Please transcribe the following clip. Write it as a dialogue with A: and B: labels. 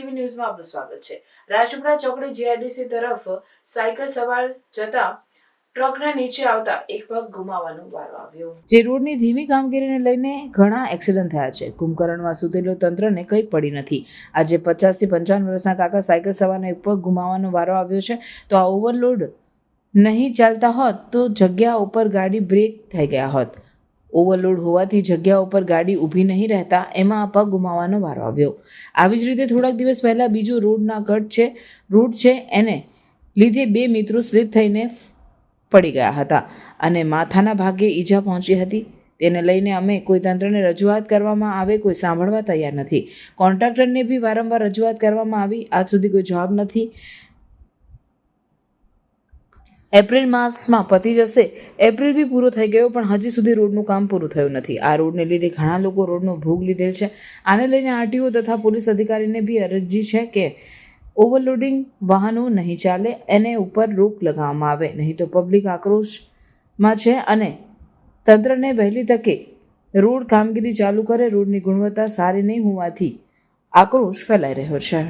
A: TV ન્યૂઝમાં આપનું સ્વાગત છે। રાજપુરા ચોકડી જીઆઈડીસી તરફ સાયકલ સવાર જતા ટ્રકના નીચે આવતા એક પગ ગુમાવવાનો વારો આવ્યો। જે રોડની ધીમી કામગીરીને લઈને ઘણા એક્સિડન્ટ થયા છે। કુંભકરણમાં સૂતેલો તંત્રને કંઈ પડી નથી। આજે 50 થી 55 વર્ષના કાકા સાયકલ સવારને એક પગ ગુમાવવાનો વારો આવ્યો છે। તો આ ઓવરલોડ નહીં ચાલતા હોત તો જગ્યા ઉપર ગાડી બ્રેક થઈ ગયા હોત। ઓવરલોડ હોવાથી જગ્યા ઉપર ગાડી ઊભી નહીં રહેતા એમાં પગ ગુમાવવાનો વારો આવ્યો। આવી જ રીતે થોડાક દિવસ પહેલા બીજો રોડ છે એને લીધે બે મિત્રો સ્લીપ થઈને પડી ગયા હતા અને માથાના ભાગે ઈજા પહોંચી હતી। તેને લઈને અમે કોઈ તંત્રને રજૂઆત કરવામાં આવે કોઈ સાંભળવા તૈયાર નથી। કોન્ટ્રાક્ટરને બી વારંવાર રજૂઆત કરવામાં આવી, આજ સુધી કોઈ જવાબ નથી। એપ્રિલ માસમાં પતી જશે। એપ્રિલ બી પૂરો થઈ ગયો પણ હજી સુધી રોડનું કામ પૂરું થયું નથી। આ રોડને લીધે ઘણા લોકો રોડનો ભોગ લીધેલ છે। આને લઈને આરટીઓ તથા પોલીસ અધિકારીને બી અરજી છે કે ઓવરલોડિંગ વાહનો નહીં ચાલે, એને ઉપર રોક લગાવવામાં આવે, નહીં તો પબ્લિક આક્રોશમાં છે અને તંત્રને વહેલી તકે રોડ કામગીરી ચાલુ કરે। રોડની ગુણવત્તા સારી નહીં હોવાથી આક્રોશ ફેલાઈ રહ્યો છે।